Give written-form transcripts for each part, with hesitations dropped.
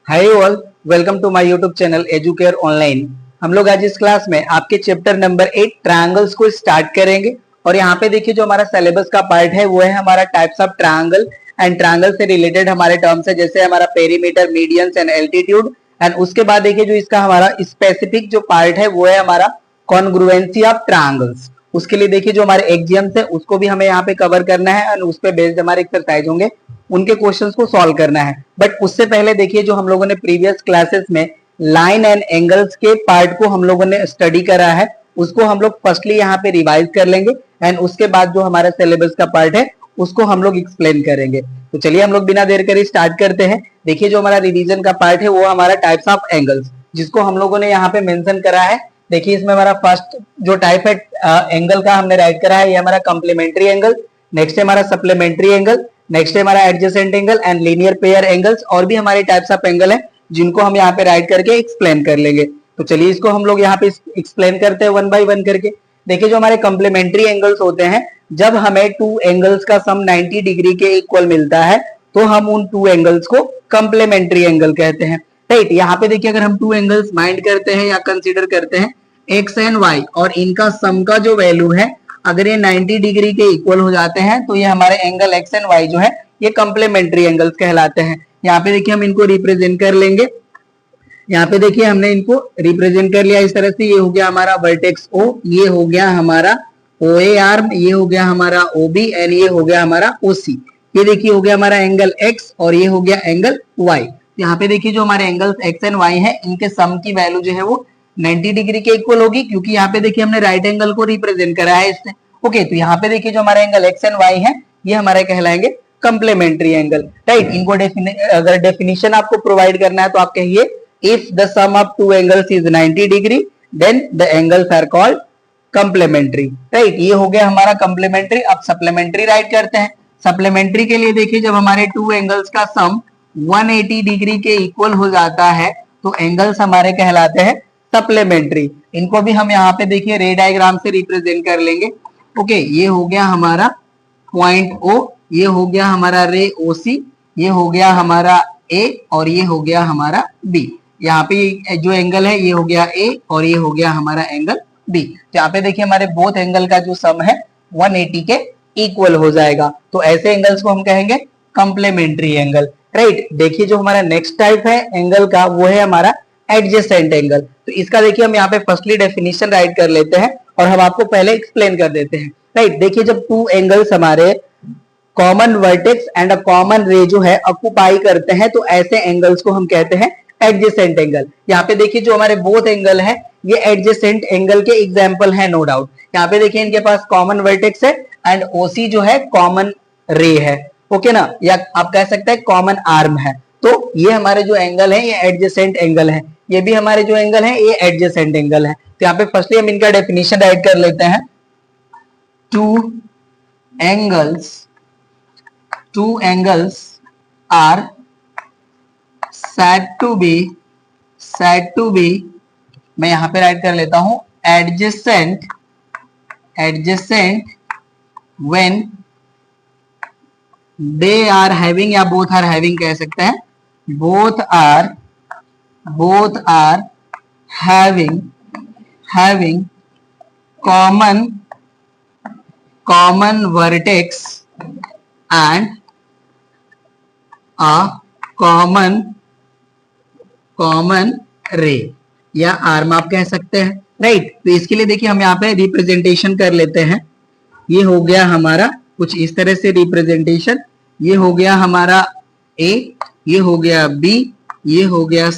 Hi all, welcome to my YouTube channel Educare Online. हम लोग आज इस क्लास में आपके चैप्टर नंबर 8 ट्रायंगल्स को स्टार्ट करेंगे। और यहाँ पे देखिए जो हमारा सिलेबस का पार्ट है वो है हमारा types of triangle and triangle से रिलेटेड हमारे टर्म्स है, जैसे हमारा perimeter, medians and altitude. And उसके बाद देखिए जो इसका हमारा स्पेसिफिक जो पार्ट है वो है हमारा कॉन्ग्रुएंसी ऑफ ट्रायंगल्स। उसके लिए देखिए जो हमारे एक्जियम्स है उसको भी हमें यहाँ पे कवर करना है और उस पे बेस्ड हमारे एक्सरसाइज होंगे, उनके क्वेश्चंस को सॉल्व करना है। बट उससे पहले देखिए जो हम लोगों ने प्रीवियस क्लासेस में लाइन एंड एंगल्स के पार्ट को हम लोगों ने स्टडी करा है, उसको हम लोग फर्स्टली यहाँ पे रिवाइज कर लेंगे एंड उसके बाद जो हमारा सिलेबस का पार्ट है उसको हम लोग एक्सप्लेन करेंगे। तो चलिए हम लोग बिना देर करे स्टार्ट करते हैं। देखिए जो हमारा रिवीजन का पार्ट है वो हमारा टाइप्स ऑफ एंगल्स, जिसको हम लोगों ने यहाँ पे मेंशन करा है। देखिए इसमें हमारा फर्स्ट जो टाइप है एंगल का हमने राइट करा है, ये हमारा कॉम्प्लीमेंट्री एंगल। नेक्स्ट है हमारा सप्लीमेंट्री एंगल। नेक्स्ट है हमारा adjacent angle and linear pair angles. और भी हमारे टाइप्स ऑफ एंगल है जिनको हम यहाँ पे राइट करके एक्सप्लेन कर लेंगे। तो चलिए इसको हम लोग यहाँ पे एक्सप्लेन करते हैं वन बाय वन करके। देखिए जो हमारे कॉम्प्लीमेंट्री एंगल्स होते हैं, जब हमें टू एंगल्स का सम 90 डिग्री के इक्वल मिलता है तो हम उन टू एंगल्स को कॉम्प्लीमेंट्री एंगल कहते हैं। राइट, यहाँ पे देखिए अगर हम टू एंगल्स माइंड करते हैं या कंसीडर करते हैं एक्स एंड वाई, और इनका सम का जो वैल्यू है अगर ये 90 डिग्री के इक्वल हो जाते हैं तो ये हमारे एंगल एक्स एंड वाई जो है ये कॉम्प्लीमेंट्री एंगल्स कहलाते हैं। यहाँ पे देखिए हम इनको रिप्रेजेंट कर लेंगे। यहाँ पे देखिए हमने इनको रिप्रेजेंट कर लिया इस तरह से। ये हो गया हमारा वर्टेक्स ओ, ये हो गया हमारा ओ ए आर्म, ये हो गया हमारा ओ बी एंड ये हो गया हमारा ओ सी। ये देखिए हो गया हमारा एंगल एक्स और ये हो गया एंगल वाई। यहाँ पे देखिए जो हमारे एंगल्स एक्स एंड वाई है इनके सम की वैल्यू जो है वो 90 डिग्री के इक्वल होगी, क्योंकि यहाँ पे देखिए हमने राइट एंगल को रिप्रेजेंट करा है इससे। ओके, तो यहाँ पे देखिए जो हमारे एंगल एक्स एंड वाई है ये हमारे कहलाएंगे कॉम्प्लीमेंट्री एंगल। राइट, इनको अगर डेफिनेशन आपको प्रोवाइड करना है तो आप कहिए if the sum of two angles is 90 degree then the angles are called complementary. Right, ये हो गया हमारा कॉम्प्लीमेंट्री। अब सप्लीमेंट्री राइट करते हैं। सप्लीमेंट्री के लिए देखिए जब हमारे टू एंगल्स का सम 180 डिग्री के इक्वल हो जाता है तो एंगल्स हमारे कहलाते हैं सप्लीमेंट्री। इनको भी हम यहाँ पे देखिए रे डायग्राम से रिप्रेजेंट कर लेंगे। ओके, ये हो गया हमारा पॉइंट ओ, ये हो गया हमारा रे ओ सी, ये हो गया हमारा ए और ये हो गया हमारा बी। यहाँ पे जो एंगल है ये हो गया ए और ये हो गया हमारा एंगल बी। यहाँ पे देखिए हमारे बोथ एंगल का जो सम है 180 के इक्वल हो जाएगा। तो ऐसे एंगल्स को हम कहेंगे कॉम्प्लीमेंट्री एंगल। राइट, देखिए जो हमारा नेक्स्ट टाइप है एंगल का वो है हमारा एडजेसेंट एंगल। तो इसका देखिए हम यहाँ पे फर्स्टली डेफिनेशन राइट कर लेते हैं और हम आपको पहले एक्सप्लेन कर देते हैं। राइट, देखिए जब टू एंगल्स हमारे common vertex and a common रे जो है ऑक्युपाई करते हैं तो ऐसे एंगल्स को हम कहते हैं एडजेसेंट एंगल। यहाँ पे देखिए जो हमारे बोथ एंगल है ये एडजेसेंट एंगल के एग्जांपल है, नो डाउट। यहाँ पे देखिए इनके पास कॉमन वर्टेक्स है एंड ओसी जो है कॉमन रे है। ओके ना, या आप कह सकते हैं कॉमन आर्म है। तो ये हमारे जो एंगल है ये एडजेसेंट एंगल है, ये भी हमारे जो एंगल है ये एडजेसेंट एंगल है। तो यहाँ पे फर्स्टली हम इनका डेफिनेशन राइट कर लेते हैं। Two angles are said to be, मैं यहां पे राइट कर लेता हूं adjacent when they are having या both are having कह सकते हैं, both are having common vertex and a common रे या आर्म आप कह सकते हैं। राइट, तो इसके लिए देखिए हम यहाँ पे रिप्रेजेंटेशन कर लेते हैं। ये हो गया हमारा कुछ इस तरह से रिप्रेजेंटेशन। ये हो गया हमारा ए, ये हो गया बी, ये हो गया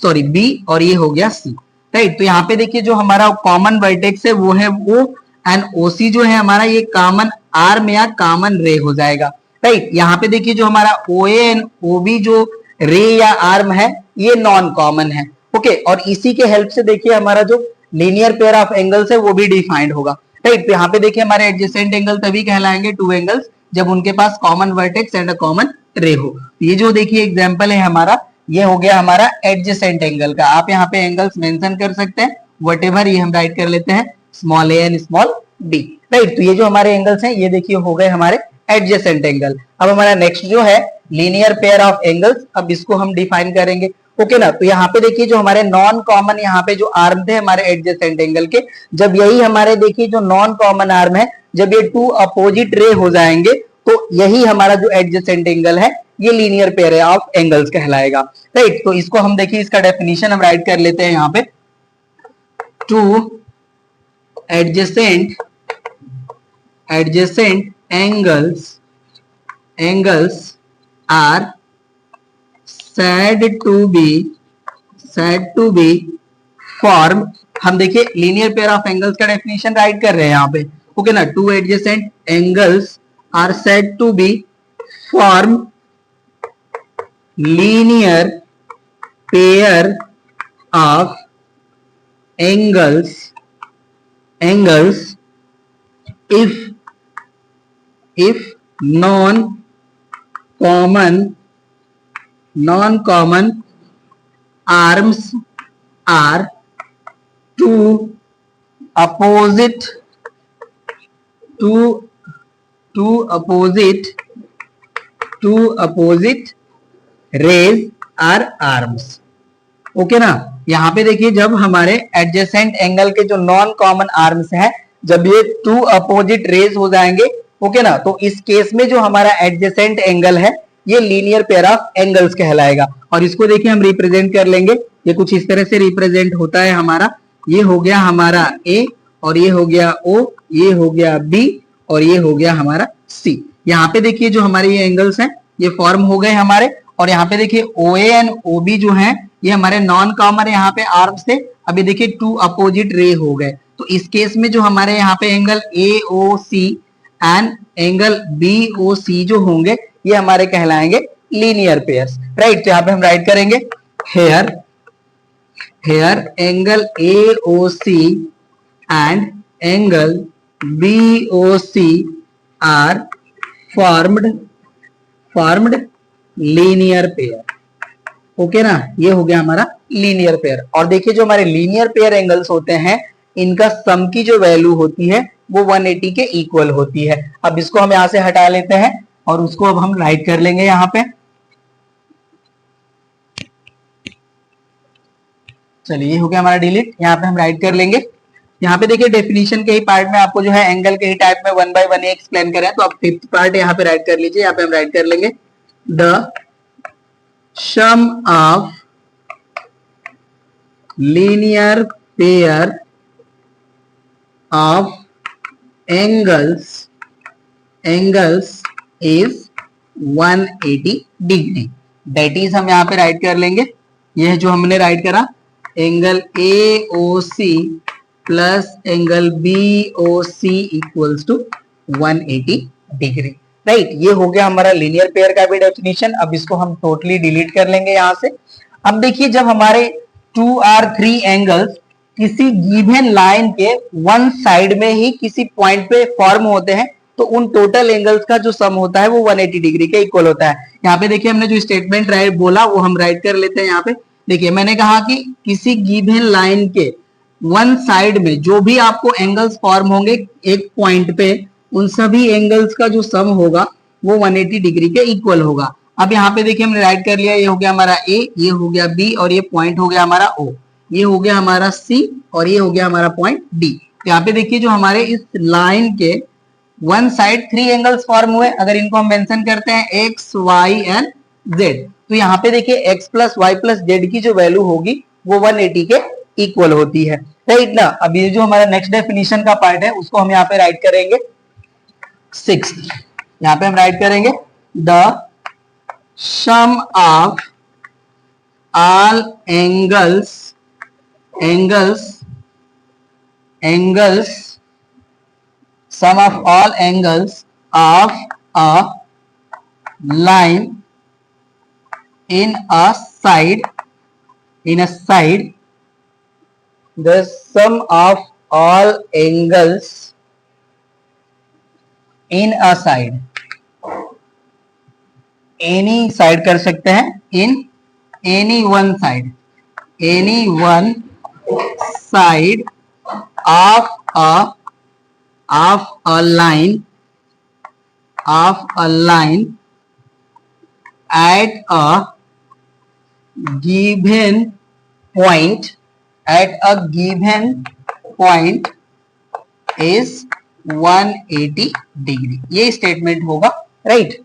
बी और ये हो गया सी। राइट, तो यहाँ पे देखिए जो हमारा कॉमन वर्टेक्स है वो है वो एंड ओसी जो है हमारा ये कॉमन आर्म या कॉमन रे हो जाएगा। राइट, यहाँ पे देखिए जो हमारा ओ ए एंड ओ बी जो रे या आर्म है ये नॉन कॉमन है। ओके, और इसी के हेल्प से देखिए हमारा जो लीनियर पेयर ऑफ एंगल्स है वो भी डिफाइंड होगा। राइट, तो यहाँ पे देखिए हमारे एडजेसेंट एंगल तभी कहलाएंगे टू एंगल्स जब उनके पास common vertex and a common ray हो। ये जो देखिए एग्जांपल है हमारा, ये हो गया हमारा एडजेसेंट एंगल का। आप यहाँ पे एंगल्स मेंशन कर सकते हैं व्हाटएवर, ये हम राइट कर लेते हैं small A and small B. Right, तो ये जो हमारे एंगल्स हैं ये देखिए हो गए हमारे एडजेसेंट एंगल। अब हमारा नेक्स्ट जो है लीनियर पेयर ऑफ एंगल्स। अब इसको हम डिफाइन करेंगे, ओके ना। तो यहाँ पे देखिए जो हमारे नॉन कॉमन यहाँ पे जो आर्म थे हमारे एडजेसेंट एंगल के, जब यही हमारे देखिए जो नॉन कॉमन आर्म है, जब ये टू अपोजिट रे हो जाएंगे तो यही हमारा जो एडजेसेंट एंगल है ये लीनियर पेयर ऑफ एंगल्स कहलाएगा, राइट। तो इसको हम देखिए इसका डेफिनेशन हम राइट कर लेते हैं यहाँ पे। Two adjacent angles are said to be formed। हम देखिए लीनियर पेयर ऑफ एंगल्स का डेफिनेशन राइट कर रहे हैं यहाँ पे, ओके ना। Two adjacent angles are said to be form linear pair of angles if non-common arms are two opposite rays are arms, okay ना। यहाँ पे देखिए जब हमारे एडजेसेंट एंगल के जो नॉन कॉमन आर्म्स हैं, जब ये टू अपोजिट रेज हो जाएंगे, ओके ना, तो इस केस में जो हमारा एडजेसेंट एंगल है ये लीनियर पेयर ऑफ एंगल्स कहलाएगा। और इसको देखिए हम रिप्रेजेंट कर लेंगे, ये कुछ इस तरह से रिप्रेजेंट होता है हमारा। ये हो गया हमारा ए, और ये हो गया ओ, ये हो गया बी, और ये हो गया हमारा सी। यहाँ पे देखिए जो हमारे ये एंगल्स हैं ये फॉर्म हो गए हमारे। और यहाँ पे देखिए ओ ए एंड ओ बी जो है ये हमारे नॉन कॉमन यहाँ पे आर्म्स थे, अभी देखिए टू अपोजिट रे हो गए। तो इस केस में जो हमारे यहाँ पे angle A O C and angle B O C जो होंगे ये हमारे कहलाएंगे लीनियर पेयर्स, राइट। तो यहाँ पे हम राइट करेंगे here angle A O C and angle B O C are formed linear pair, okay ना। ये हो गया हमारा लीनियर पेयर। और देखिए जो हमारे लीनियर पेयर एंगल्स होते हैं इनका सम की जो वैल्यू होती है वो 180 के इक्वल होती है। अब इसको हम यहां से हटा लेते हैं और उसको अब हम राइट कर लेंगे यहाँ पे। चलिए ये हो गया हमारा डिलीट, यहाँ पे हम राइट कर लेंगे। यहाँ पे देखिए डेफिनेशन के ही पार्ट में आपको जो है एंगल के ही टाइप में 1 by 1 एक्सप्लेन करें, तो आप फिफ्थ पार्ट यहाँ पे राइट कर लीजिए। यहाँ पे हम राइट कर लेंगे the sum of linear pair of angles is 180 degree. That is हम यहाँ पे राइट कर लेंगे, यह जो हमने राइट करा angle A O C plus angle B O C equals to 180 degree, right. ये हो गया हमारा लीनियर पेयर का भी डेफिनेशन। अब इसको हम टोटली डिलीट कर लेंगे यहां से। अब देखिए जब हमारे 2 or 3 एंगल्स किसी गिवन लाइन के वन साइड में ही किसी पॉइंट पे फॉर्म होते हैं तो उन टोटल एंगल्स का जो सम होता है वो 180 डिग्री के इक्वल होता है। यहाँ पे देखिए हमने जो स्टेटमेंट राइट बोला वो हम राइट कर लेते हैं यहाँ पे। देखिए मैंने कहा कि किसी गिवन लाइन के वन साइड में जो भी आपको एंगल्स फॉर्म होंगे एक पॉइंट पे, उन सभी एंगल्स का जो सम होगा वो 180 डिग्री के इक्वल होगा। अब यहाँ पे देखिए हमने राइट कर लिया, ये हो गया हमारा ए, ये हो गया बी, और ये पॉइंट हो गया हमारा ओ, ये हो गया हमारा सी, और ये हो गया हमारा पॉइंट डी। तो यहाँ पे देखिए जो हमारे इस लाइन के वन साइड 3 एंगल्स फॉर्म हुए, अगर इनको हम मेंशन करते हैं एक्स वाई एंड जेड, तो यहाँ पे देखिए x plus y plus z की जो वैल्यू होगी वो 180 के इक्वल होती है, राइट ना। अब ये जो हमारा नेक्स्ट डेफिनेशन का पार्ट है उसको हम यहाँ पे राइट करेंगे 6। यहाँ पे हम राइट करेंगे the sum of all sum of all angles of a line in a side, the sum of all angles in a side, any side कर सकते हैं, in any one side of a line at a given point is 180 degree, ये statement होगा, right.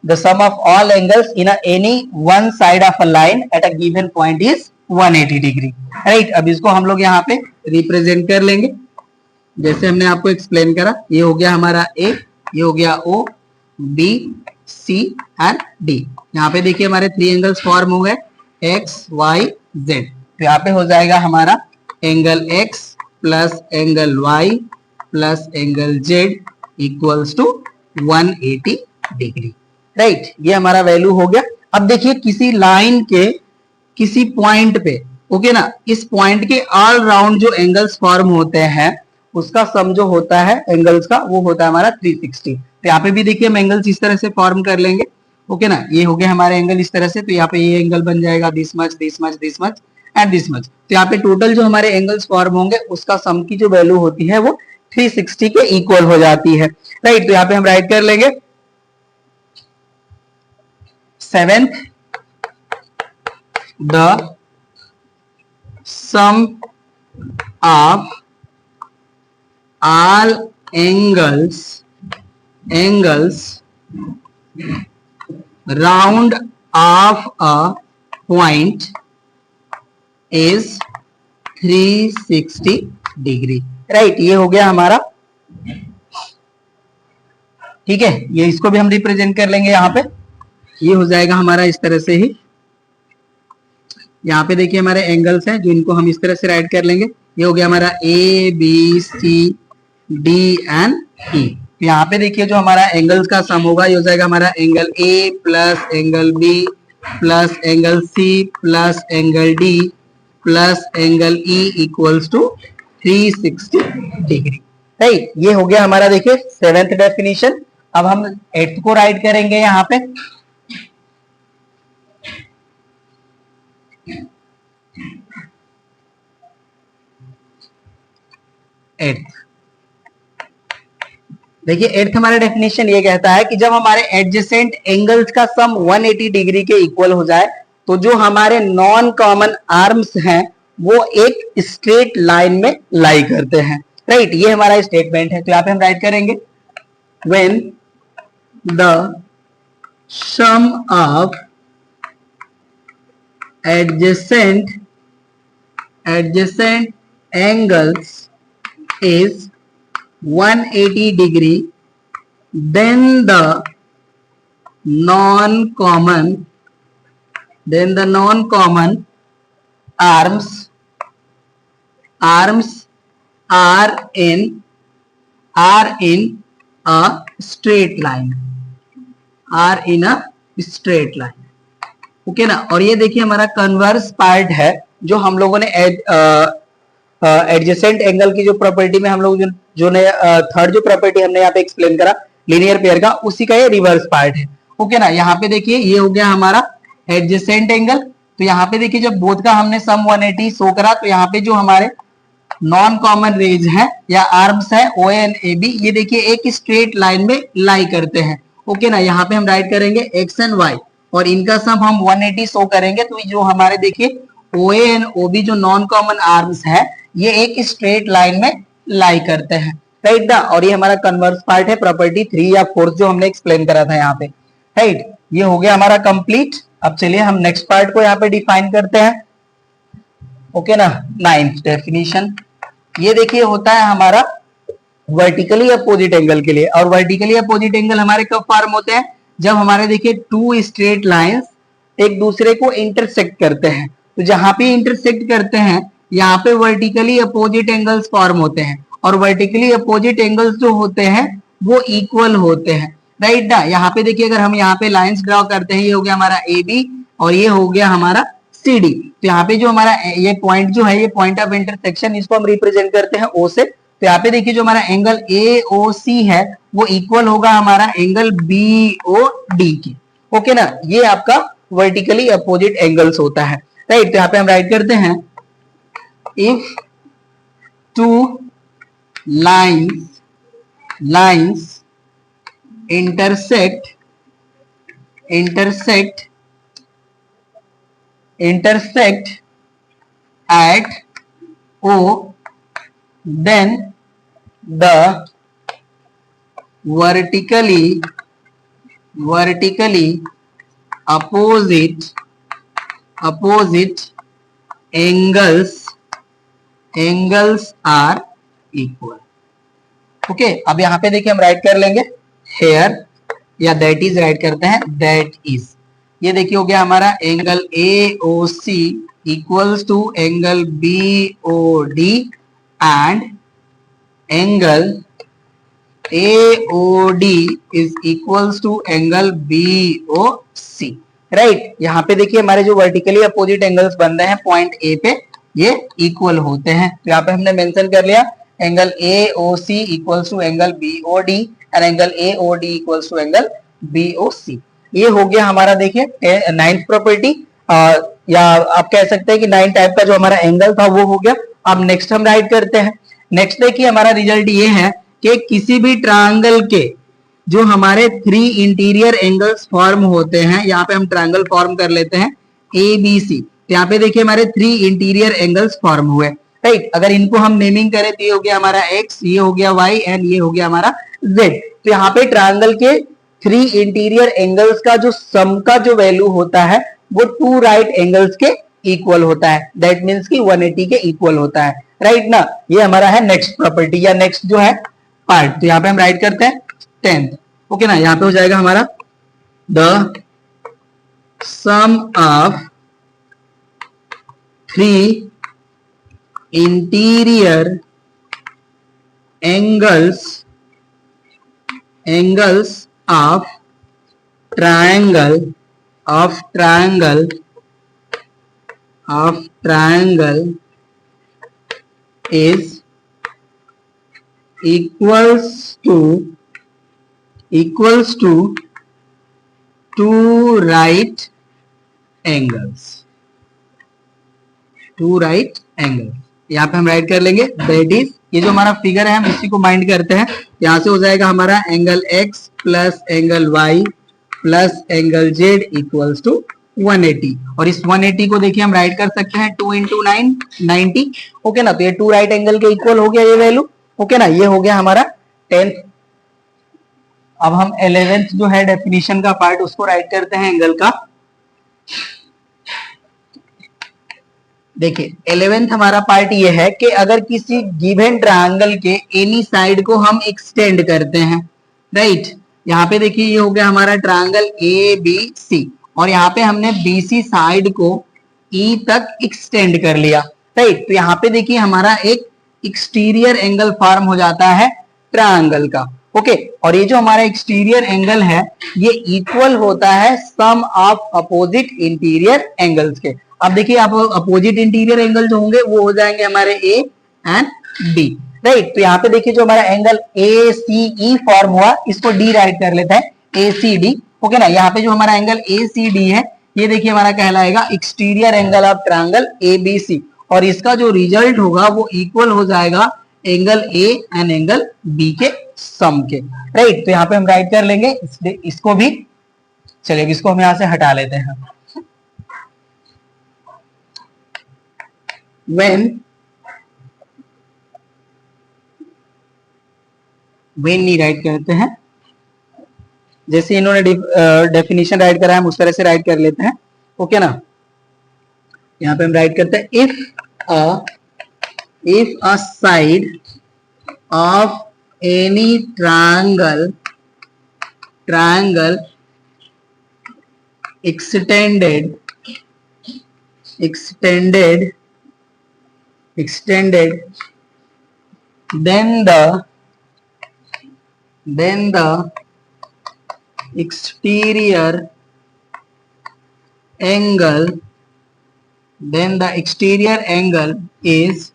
The sum of all angles in any one side of a line at a given point is 180 degree, right. अब इसको हम लोग यहाँ पे represent कर लेंगे, जैसे हमने आपको एक्सप्लेन करा। ये हो गया हमारा ए, ये हो गया ओ, बी, सी एंड डी। यहाँ पे देखिए हमारे 3 एंगल्स फॉर्म हो गए, एक्स, वाई, जेड। तो यहाँ पे हो जाएगा हमारा angle x plus angle y plus angle z equals to 180 degree, right. ये हमारा वैल्यू हो गया। अब देखिए किसी लाइन के किसी पॉइंट पे, ओके ना, इस पॉइंट के ऑल राउंड जो एंगल्स फॉर्म होते हैं उसका सम जो होता है एंगल्स का वो होता है हमारा 360। तो यहाँ पे भी देखिए हम एंगल्स इस तरह से फॉर्म कर लेंगे, ओके ना। ये हो गया हमारे एंगल इस तरह से, तो यहाँ पे ये एंगल बन जाएगा this much, this much, this much and this much. तो यहाँ पे टोटल जो हमारे एंगल्स फॉर्म होंगे उसका सम की जो वैल्यू होती है वो 360 के इक्वल हो जाती है, राइट। तो यहाँ पे हम राइट कर लेंगे 7th, the sum of all angles round of a point is 360 degree, right. ये हो गया हमारा, ठीक है। ये इसको भी हम रिप्रेजेंट कर लेंगे यहाँ पे, ये हो जाएगा हमारा इस तरह से ही। यहाँ पे देखिए हमारे एंगल्स हैं जो इनको हम इस तरह से राइट कर लेंगे। ये हो गया हमारा A, B, C, D and ई। यहाँ पे देखिए जो हमारा एंगल्स का सम होगा ये हो जाएगा हमारा angle A plus angle B plus angle C plus angle D plus angle E equals to 360 degree, right. ये हो गया हमारा देखिए 7th डेफिनेशन। अब हम 8th को राइट करेंगे यहाँ पे। देखिए 8th हमारा डेफिनेशन ये कहता है कि जब हमारे एडजेसेंट एंगल्स का सम 180 डिग्री के इक्वल हो जाए तो जो हमारे नॉन कॉमन आर्म्स हैं वो एक स्ट्रेट लाइन में लाई करते हैं, राइट। ये हमारा स्टेटमेंट है। तो यहाँ पे हम राइट करेंगे when the sum of adjacent angles is 180 degree, then the non-common arms are in a straight line, okay ना। और ये देखिए हमारा कन्वर्स पार्ट है जो हम लोगों ने एडजेसेंट एंगल की जो प्रॉपर्टी में हम लोग जो ने थर्ड जो प्रॉपर्टी हमने यहाँ पे एक्सप्लेन करा लीनियर पेयर का, उसी का ये रिवर्स पार्ट है, ओके ना। यहाँ पे देखिए ये हो गया हमारा एडजेसेंट एंगल। तो यहाँ पे देखिए जब बोथ का हमने सम 180 शो करा तो यहाँ पे जो हमारे नॉन कॉमन रेज है या आर्म्स है ओ एंड ए बी, ये देखिए एक स्ट्रेट लाइन में लाई करते हैं, ओके ना। यहाँ पे हम राइट करेंगे एक्स एंड वाई और इनका सम हम 180 शो करेंगे। तो जो हमारे देखिए ओ ए एंड ओ बी जो नॉन कॉमन आर्म्स है ये एक स्ट्रेट लाइन में लाई करते हैं, राइट ना। और ये हमारा कन्वर्स पार्ट है प्रॉपर्टी 3 या 4 जो हमने एक्सप्लेन करा था यहाँ पे, राइट। ये हो गया हमारा कंप्लीट। अब चलिए हम नेक्स्ट पार्ट को यहाँ पे डिफाइन करते हैं, ओके ना। 9th डेफिनेशन ये देखिए होता है हमारा वर्टिकली अपोजिट एंगल के लिए। और वर्टिकली अपोजिट एंगल हमारे कब फॉर्म होते हैं? जब हमारे देखिए 2 स्ट्रेट लाइंस एक दूसरे को इंटरसेक्ट करते हैं। तो जहां पे इंटरसेक्ट करते हैं यहाँ पे वर्टिकली अपोजिट एंगल्स फॉर्म होते हैं और वर्टिकली अपोजिट एंगल्स जो होते हैं वो इक्वल होते हैं, राइट ना। यहाँ पे देखिए अगर हम यहाँ पे लाइंस ड्रॉ करते हैं, ये हो गया हमारा ए बी और ये हो गया हमारा सी डी। तो यहाँ पे जो हमारा ये पॉइंट जो है ये पॉइंट ऑफ इंटरसेक्शन, इसको हम रिप्रेजेंट करते हैं ओ से। तो यहाँ पे देखिए जो हमारा एंगल ए ओ सी है वो इक्वल होगा हमारा एंगल बी ओ डी के, ओके ना। ये आपका वर्टिकली अपोजिट एंगल्स होता है, राइट। तो यहाँ पे हम राइट करते हैं if 2 lines intersect intersect at O, then the vertically opposite angles are equal. Okay अब यहाँ पे देखिए हम राइट कर लेंगे हेयर या दैट इज राइट करते हैं दैट इज. ये देखिए हो गया हमारा angle AOC equals to angle BOD and angle AOD is equals to angle BOC. Right यहाँ पे देखिए हमारे जो वर्टिकली अपोजिट एंगल्स बन रहे हैं पॉइंट A पे ये इक्वल होते हैं. तो यहाँ पे हमने मेंशन कर लिया angle AOC equals to angle BOD and angle AOD equals to angle BOC. ये हो गया हमारा देखिए नाइन्थ प्रॉपर्टी, या आप कह सकते हैं कि 9 टाइप का जो हमारा एंगल था वो हो गया. अब नेक्स्ट हम राइट करते हैं. नेक्स्ट देखिए हमारा रिजल्ट ये है कि किसी भी ट्रायंगल के जो हमारे 3 इंटीरियर एंगल्स फॉर्म होते हैं, यहाँ पे हम ट्रायंगल फॉर्म कर लेते हैं ABC. यहाँ पे देखिए हमारे 3 इंटीरियर एंगल्स फॉर्म हुए. राइट अगर इनको हम नेमिंग करें तो ये हो गया हमारा x, ये हो गया y एंड ये हो गया हमारा z. तो यहाँ पे ट्रायंगल के 3 इंटीरियर एंगल्स का जो सम का जो वैल्यू होता है वो 2 राइट एंगल्स के इक्वल होता है. दैट मीन्स कि 180 के इक्वल होता है. राइट ना. ये हमारा है नेक्स्ट प्रॉपर्टी या नेक्स्ट जो है पार्ट. तो यहाँ पे हम राइट करते हैं 10th. ओके ना. यहाँ पे हो जाएगा हमारा the sum of 3 interior angles of triangle is equals to 2 right angles. यहाँ पे हम राइट कर लेंगे दैट इज. ये जो हमारा फिगर है हम इसी को माइंड करते हैं. यहाँ से हो जाएगा हमारा angle x plus angle y plus angle z equals to 180. और इस 180 को देखिए हम राइट कर सकते हैं 2 इंटू 9 90. ओके ना. तो ये 2 राइट एंगल के इक्वल हो गया ये वैल्यू. ओके ना. ये हो गया हमारा 10th. अब हम 11th जो है डेफिनेशन का पार्ट उसको राइट करते हैं एंगल का. देखिए 11th हमारा पार्ट ये है कि अगर किसी गिवन ट्रायंगल के एनी साइड को हम एक्सटेंड करते हैं. राइट यहाँ पे देखिए ये हो गया हमारा ट्रायंगल ABC और यहाँ पे हमने BC साइड को E तक एक्सटेंड कर लिया. राइट तो यहाँ पे देखिए हमारा एक एक्सटीरियर एंगल फॉर्म हो जाता है ट्रायंगल का. ओके और ये जो हमारा एक्सटीरियर एंगल है ये इक्वल होता है sum of opposite interior angles के. अब देखिए आप अपोजिट इंटीरियर एंगल जो होंगे वो हो जाएंगे हमारे A एंड B. राइट तो यहाँ पे देखिए जो हमारा एंगल ACE फॉर्म हुआ इसको D राइट कर लेते हैं ACD. ओके ना. यहाँ पे जो हमारा एंगल ACD है ये देखिए हमारा कहलाएगा exterior angle of triangle ABC और इसका जो रिजल्ट होगा वो इक्वल हो जाएगा angle A and angle B के सम के. राइट तो यहाँ पे हम राइट कर लेंगे इसको भी. चलिए इसको हम यहाँ से हटा लेते हैं. when नहीं राइट करते हैं जैसे इन्होंने डेफिनेशन राइट करा है हम उस तरह से राइट कर लेते हैं. ओके ना. यहाँ पे हम राइट करते हैं if a side of any triangle extended then the exterior angle is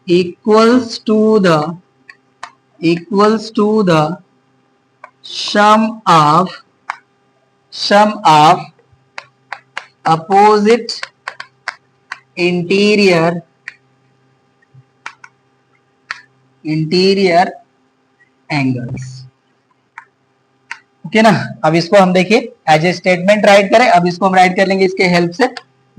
equals to the sum of opposite interior angles. Okay ना। अब इसको हम देखिए एज ए स्टेटमेंट राइट करें। अब इसको हम राइट कर लेंगे इसके हेल्प से,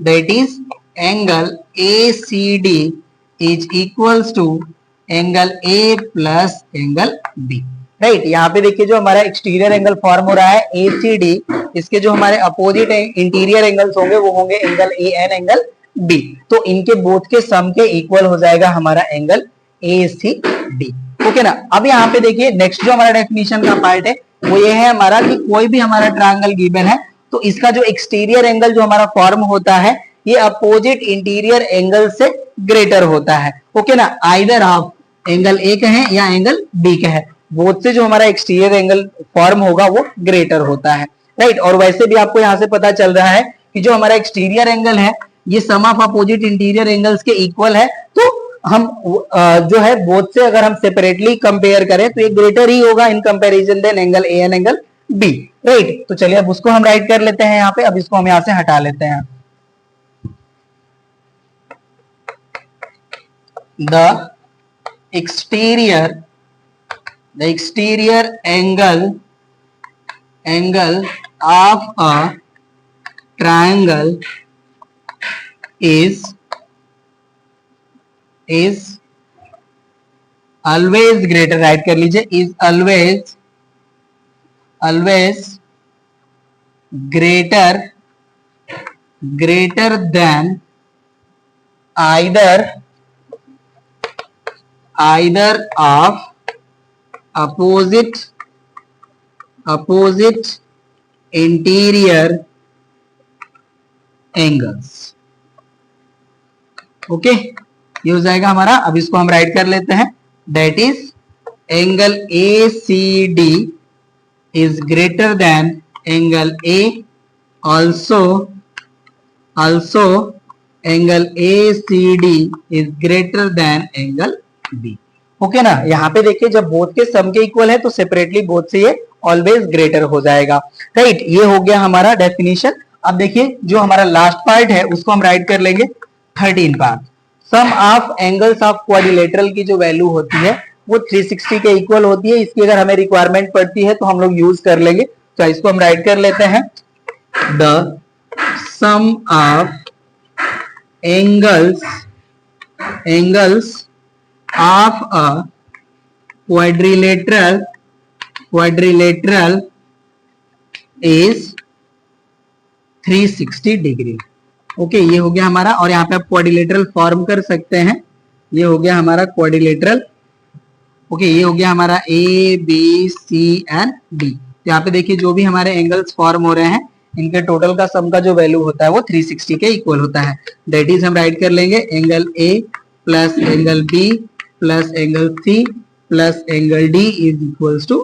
that is angle A C D is equals to angle A plus angle B. Right, यहाँ पे देखिए जो हमारा एक्सटीरियर एंगल फॉर्म हो रहा है ए सी डी, इसके जो हमारे अपोजिट इंटीरियर एंगल्स होंगे वो होंगे angle A and angle B. तो इनके बोथ के सम के इक्वल हो जाएगा हमारा angle A C D. Okay ना। अब यहाँ पे देखिए नेक्स्ट जो हमारा डेफिनेशन का पार्ट है वो ये है हमारा कि कोई भी हमारा ट्रायंगल गिवन है तो इसका जो एक्सटीरियर एंगल जो हमारा फॉर्म होता है ये अपोजिट इंटीरियर एंगल से ग्रेटर होता है। ओके ना, आइदर आप एंगल ए का है या एंगल बी का है, बोथ से जो हमारा एक्सटीरियर एंगल फॉर्म होगा वो ग्रेटर होता है। राइट, और वैसे भी आपको यहाँ से पता चल रहा है कि जो हमारा एक्सटीरियर एंगल है ये सम ऑफ अपोजिट इंटीरियर एंगल्स के इक्वल है। तो हम जो है बोथ से अगर हम सेपरेटली कंपेयर करें तो ये ग्रेटर ही होगा in comparison than angle A and angle B. Right, तो चलिए अब उसको हम राइट कर लेते हैं यहाँ पे। अब इसको हम यहाँ से हटा लेते हैं। The exterior angle of a triangle is always greater, right कर लीजिए, is always greater than either of opposite interior angles। Okay, ये हो जाएगा हमारा। अब इसको हम राइट कर लेते हैं, that is angle A C D is greater than angle A, also angle A C D is greater than angle B. Okay ना। यहाँ पे देखिए जब बोथ के सम के इक्वल है तो सेपरेटली बोथ से ये ऑलवेज ग्रेटर हो जाएगा। राइट, ये हो गया हमारा डेफिनेशन। अब देखिए जो हमारा लास्ट पार्ट है उसको हम राइट कर लेंगे 13 part. Sum of angles of quadrilateral की जो वैल्यू होती है वो 360 के इक्वल होती है। इसकी अगर हमें रिक्वायरमेंट पड़ती है तो हम लोग यूज कर लेंगे। तो इसको हम राइट कर लेते हैं, the sum of angles of a quadrilateral is 360 degree. Okay, ये हो गया हमारा। और यहाँ पे आप क्वाड्रिलेटरल फॉर्म कर सकते हैं। ये हो गया हमारा क्वाड्रिलेटरल। ओके, ये हो गया हमारा A B C and D. तो यहाँ पे देखिए जो भी हमारे एंगल्स फॉर्म हो रहे हैं इनके टोटल का सम का जो वैल्यू होता है वो 360 के इक्वल होता है। दैट इज हम राइट कर लेंगे angle A plus angle B plus angle C plus angle D is equals to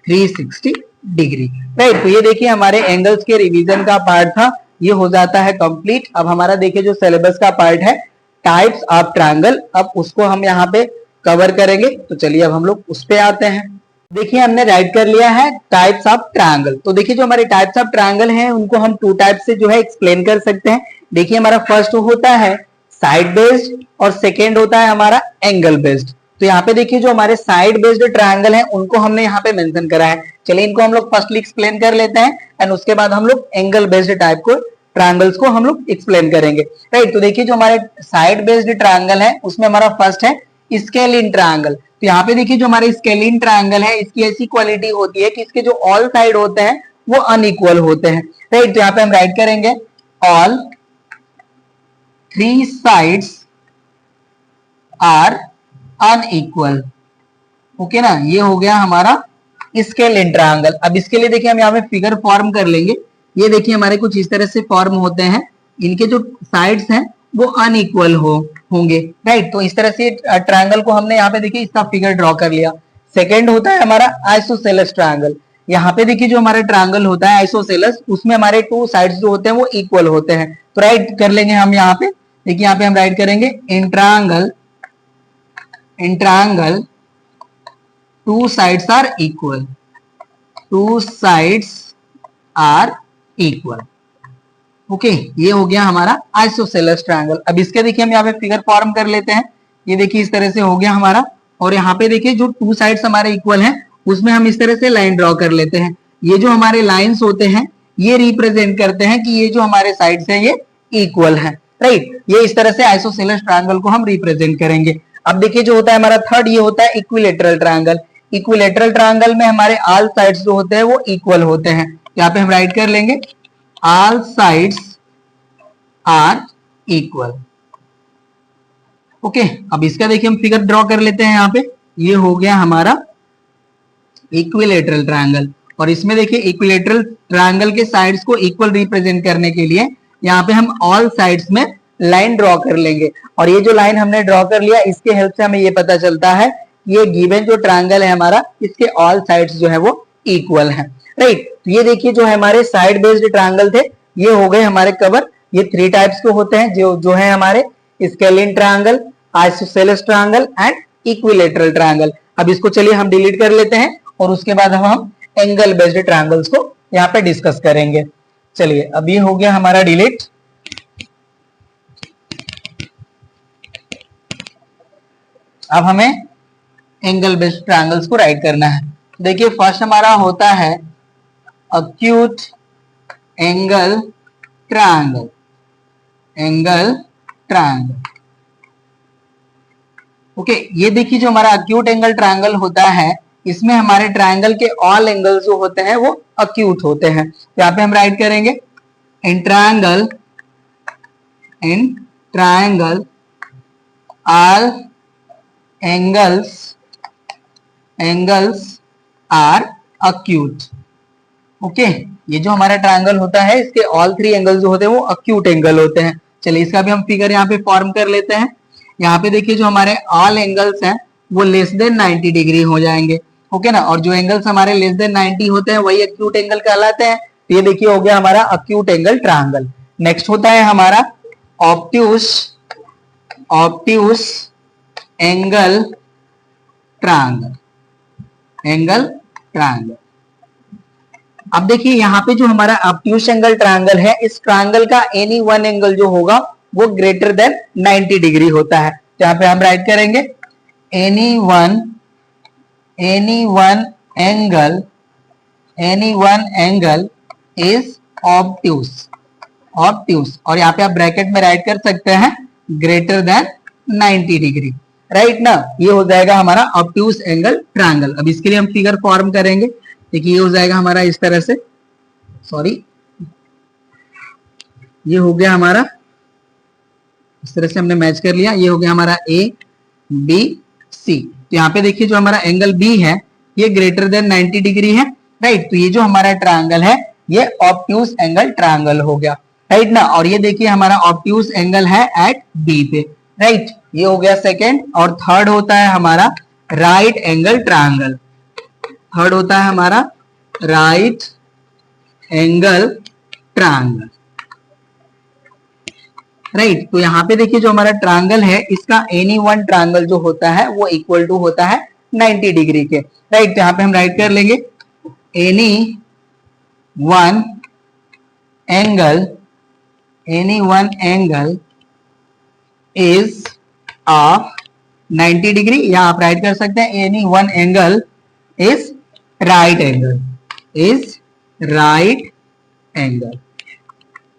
360 degree. Right, तो ये देखिए हमारे एंगल्स के रिवीजन का पार्ट था, ये हो जाता है कंप्लीट। अब हमारा देखिए जो सिलेबस का पार्ट है टाइप्स ऑफ ट्रायंगल, अब उसको हम यहाँ पे कवर करेंगे। तो चलिए अब हम लोग उस पे आते हैं। देखिए हमने राइट कर लिया है टाइप्स ऑफ ट्रायंगल। तो देखिए जो हमारे टाइप्स ऑफ ट्रायंगल हैं उनको हम टू टाइप से जो है एक्सप्लेन कर सकते हैं। देखिए हमारा फर्स्ट होता है साइड बेस्ड और सेकेंड होता है हमारा एंगल बेस्ड। तो यहाँ पे देखिए जो हमारे साइड बेस्ड ट्रायंगल हैं उनको हमने यहाँ पे मेंशन करा है। चलिए इनको हम लोग फर्स्टली एक्सप्लेन कर लेते हैं एंड उसके बाद हम लोग एंगल बेस्ड टाइप को ट्रायंगल्स को हम लोग एक्सप्लेन करेंगे। राइट, तो देखिए जो हमारे साइड बेस्ड ट्रायंगल है उसमें हमारा फर्स्ट है स्केलिन ट्रायंगल। तो यहाँ पे देखिए जो हमारे स्केलिन ट्रायंगल है इसकी ऐसी क्वालिटी होती है कि इसके जो ऑल साइड होते हैं वो अनइक्वल होते हैं। राइट, तो यहाँ पे हम राइट करेंगे all 3 sides are unequal. Okay ना, ये हो गया हमारा स्केलिन ट्रायंगल। अब इसके लिए देखिए हम यहाँ पे फिगर फॉर्म कर लेंगे। ये देखिए हमारे कुछ इस तरह से फॉर्म होते हैं, इनके जो साइड्स हैं वो अनइक्वल होंगे। राइट, तो इस तरह से ट्रायंगल को हमने यहाँ पे देखिए इसका फिगर ड्रॉ कर लिया। सेकेंड होता है हमारा आइसोसेलेस ट्रायंगल। यहाँ पे देखिए जो हमारा ट्रायंगल होता है आइसोसेलेस उसमें हमारे 2 साइड्स जो होते हैं वो इक्वल होते हैं। तो राइट कर लेंगे हम यहाँ पे। देखिए यहाँ पे हम राइट करेंगे in triangle 2 sides are equal, 2 sides are equal। Okay, ये हो गया हमारा आइसोसेलेस ट्रायंगल। अब इसके देखिए हम यहाँ पे फिगर फॉर्म कर लेते हैं। ये देखिए इस तरह से हो गया हमारा। और यहाँ पे देखिए जो 2 साइड्स हमारे इक्वल हैं उसमें हम इस तरह से लाइन ड्रॉ कर लेते हैं। ये जो हमारे लाइंस होते हैं ये रिप्रेजेंट करते हैं कि ये जो हमारे साइड्स है ये इक्वल है, राइट। ये इस तरह से आइसोसेलेस ट्रायंगल को हम रिप्रेजेंट करेंगे। अब देखिए जो होता है हमारा थर्ड, ये होता है इक्विलेटरल ट्रायंगल। इक्विलेटरल ट्रायंगल में हमारे ऑल साइड्स जो होते हैं वो इक्वल होते हैं। यहाँ पे हम राइट कर लेंगे all sides are equal. Okay, अब इसका देखिए हम फिगर ड्रॉ कर लेते हैं। यहाँ पे ये हो गया हमारा इक्विलेटरल ट्रायंगल, और इसमें देखिए इक्विलेटरल ट्रायंगल के साइड्स को इक्वल रिप्रेजेंट करने के लिए यहाँ पे हम ऑल साइड्स में लाइन ड्रॉ कर लेंगे। और ये जो लाइन हमने ड्रॉ कर लिया इसके हेल्प से हमें ये पता चलता है ये गिवन जो ट्रायंगल है हमारा इसके ऑल साइड्स जो है वो इक्वल है, राइट। तो ये देखिए जो हमारे साइड बेस्ड ट्रायंगल थे ये हो गए हमारे कवर। ये 3 टाइप्स के होते हैं जो है हमारे scalene triangle, isosceles triangle and equilateral triangle. अब इसको चलिए हम डिलीट कर लेते हैं और उसके बाद हम एंगल बेस्ड ट्रायंगल्स को यहाँ पे डिस्कस करेंगे। चलिए अब ये हो गया हमारा डिलीट। अब हमें एंगल बेस्ड ट्रायंगल्स को राइट करना है। देखिए फर्स्ट हमारा होता है acute angle triangle, angle triangle. Okay, ये देखिए जो हमारा अक्यूट एंगल ट्रायंगल होता है इसमें हमारे ट्रायंगल के ऑल एंगल्स जो होते हैं वो अक्यूट होते हैं। तो यहाँ पे हम राइट करेंगे in triangle all angles are acute. Okay, ये जो हमारा ट्रायंगल होता है इसके ऑल 3 एंगल जो होते हैं वो अक्यूट एंगल होते हैं। चलिए इसका भी हम फिगर यहाँ पे फॉर्म कर लेते हैं। यहाँ पे देखिए जो हमारे ऑल एंगल्स हैं वो लेस देन 90 डिग्री हो जाएंगे, ओके ना। और जो एंगल्स हमारे लेस देन 90 होते हैं वही अक्यूट एंगल कहलाते हैं। तो ये देखिए हो गया हमारा अक्यूट एंगल ट्रायंगल। नेक्स्ट होता है हमारा obtuse angle triangle, angle triangle. अब देखिए यहाँ पे जो हमारा ऑब्ट्यूस एंगल ट्रायंगल है इस ट्रायंगल का एनी वन एंगल जो होगा वो ग्रेटर देन 90 डिग्री होता है। तो यहाँ पे हम राइट करेंगे any one angle is obtuse, और यहाँ पे आप ब्रैकेट में राइट कर सकते हैं ग्रेटर देन 90 डिग्री, राइट ना। ये हो जाएगा हमारा ऑब्ट्यूस एंगल ट्रायंगल। अब इसके लिए हम फिगर फॉर्म करेंगे। देखिए ये हो जाएगा हमारा इस तरह से, सॉरी ये हो गया हमारा इस तरह से हमने मैच कर लिया। ये हो गया हमारा ए बी सी। तो यहाँ पे देखिए जो हमारा एंगल बी है ये ग्रेटर देन 90 डिग्री है, राइट। तो ये जो हमारा ट्रायंगल है ये ऑब्ट्यूस एंगल ट्रायंगल हो गया, राइट ना। और ये देखिए हमारा ऑब्ट्यूस एंगल है एट बी पे, राइट। ये हो गया सेकेंड। और थर्ड होता है हमारा राइट एंगल ट्रायंगल। थर्ड होता है हमारा राइट एंगल ट्रायंगल, राइट। तो यहाँ पे देखिए जो हमारा ट्रायंगल है इसका एनी वन ट्रायंगल जो होता है वो इक्वल टू होता है 90 डिग्री के, राइट। तो यहाँ पे हम राइट कर लेंगे any one angle is of 90 degree, या आप राइट कर सकते हैं any one angle is right angle.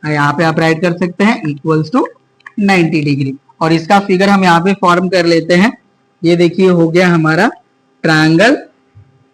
यहाँ पे आप राइट कर सकते हैं इक्वल्स टू 90 डिग्री। और इसका फिगर हम यहाँ पे फॉर्म कर लेते हैं। ये देखिए हो गया हमारा ट्रायंगल,